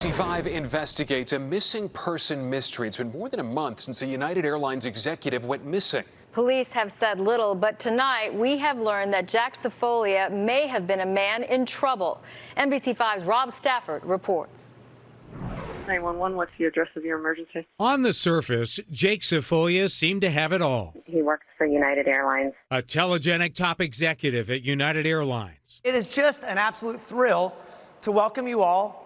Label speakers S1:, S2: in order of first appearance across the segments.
S1: NBC5 investigates a missing person mystery. It's been more than a month since a United Airlines executive went missing.
S2: Police have said little, but tonight we have learned that Jake Cefolia may have been a man in trouble. NBC5's Rob Stafford reports.
S3: 911, what's the address of your emergency?
S4: On the surface, Jake Cefolia seemed to have it all.
S3: He works for United Airlines.
S4: A telegenic top executive at United Airlines.
S5: It is just an absolute thrill to welcome you all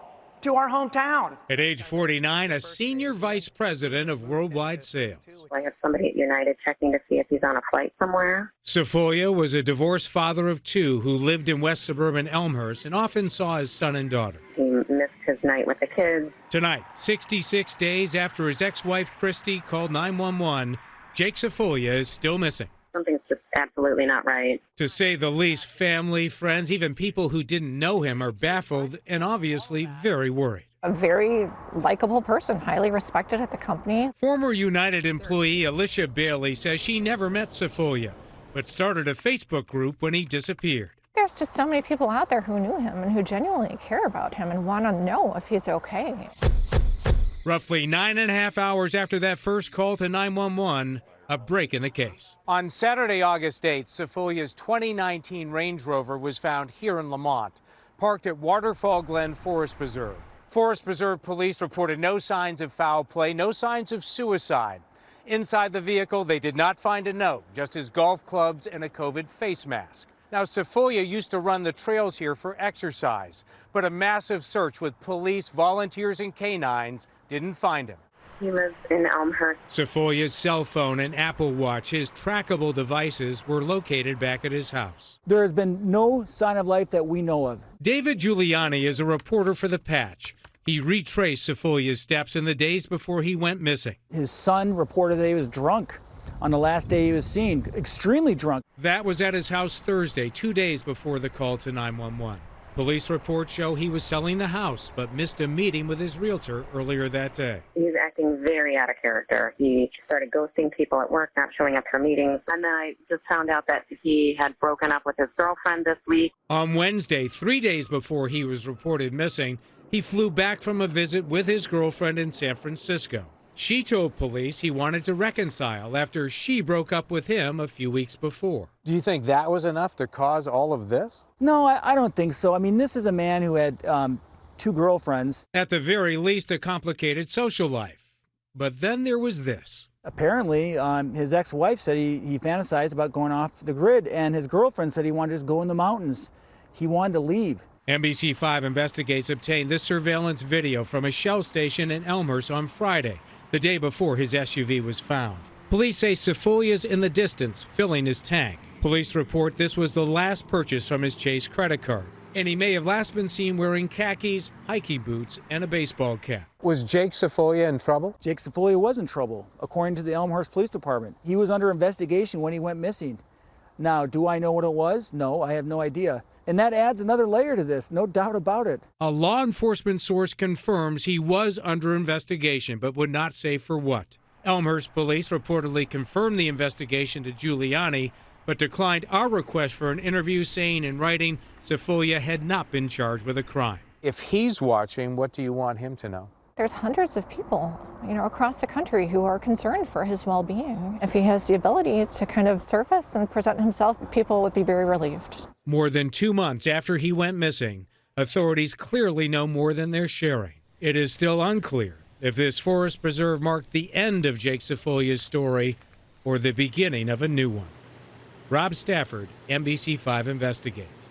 S5: to our hometown.
S4: At age 49, a senior vice president of worldwide sales.
S3: I have somebody at United checking to see if he's on a flight somewhere.
S4: Cefolia was a divorced father of two who lived in West Suburban Elmhurst and often saw his son and daughter.
S3: He missed his night with the kids.
S4: Tonight, 66 days after his ex-wife Christy called 911, Jake Cefolia is still missing.
S3: Something's just absolutely not right.
S4: To say the least, family, friends, even people who didn't know him are baffled and obviously very worried.
S6: A very likable person, highly respected at the company.
S4: Former United employee Alicia Bailey says she never met Cefolia, but started a Facebook group when he disappeared.
S6: There's just so many people out there who knew him and who genuinely care about him and want to know if he's okay.
S4: Roughly 9.5 hours after that first call to 911, a break in the case. On Saturday, August 8th, Cefolia's 2019 Range Rover was found here in Lamont, parked at Waterfall Glen Forest Preserve. Forest Preserve police reported no signs of foul play, no signs of suicide. Inside the vehicle, they did not find a note, just his golf clubs and a COVID face mask. Now, Cefolia used to run the trails here for exercise, but a massive search with police, volunteers, and canines didn't find him.
S3: He lives in Elmhurst.
S4: Cefolia's cell phone and Apple Watch, his trackable devices, were located back at his house.
S7: There has been no sign of life that we know of.
S4: David Giuliani is a reporter for The Patch. He retraced Cefolia's steps in the days before he went missing.
S7: His son reported that he was drunk on the last day he was seen, extremely drunk.
S4: That was at his house Thursday, 2 days before the call to 911. Police reports show he was selling the house, but missed a meeting with his realtor earlier that day.
S3: He's acting very out of character. He started ghosting people at work, not showing up for meetings. And then I just found out that he had broken up with his girlfriend this week.
S4: On Wednesday, 3 days before he was reported missing, he flew back from a visit with his girlfriend in San Francisco. She told police he wanted to reconcile after she broke up with him a few weeks before.
S8: Do you think that was enough to cause all of this?
S7: No, I don't think so. I mean, this is a man who had two girlfriends.
S4: At the very least, a complicated social life. But then there was this.
S7: Apparently, his ex-wife said he fantasized about going off the grid, and his girlfriend said he wanted to just go in the mountains. He wanted to leave.
S4: NBC5 investigates obtained this surveillance video from a Shell station in Elmhurst on Friday, the day before his SUV was found. Police say Cefolia's in the distance, filling his tank. Police report this was the last purchase from his Chase credit card, and he may have last been seen wearing khakis, hiking boots, and a baseball cap.
S8: Was Jake Cefolia in trouble?
S7: Jake Cefolia was in trouble, according to the Elmhurst Police Department. He was under investigation when he went missing. Now, do I know what it was? No, I have no idea. And that adds another layer to this, no doubt about it.
S4: A law enforcement source confirms he was under investigation, but would not say for what. Elmhurst police reportedly confirmed the investigation to Giuliani, but declined our request for an interview, saying in writing Cefolia had not been charged with a crime.
S8: If he's watching, what do you want him to know?
S6: There's hundreds of people, across the country who are concerned for his well-being. If he has the ability to kind of surface and present himself, people would be very relieved.
S4: More than 2 months after he went missing, authorities clearly know more than they're sharing. It is still unclear if this forest preserve marked the end of Jake Cefolia's story or the beginning of a new one. Rob Stafford, NBC5 investigates.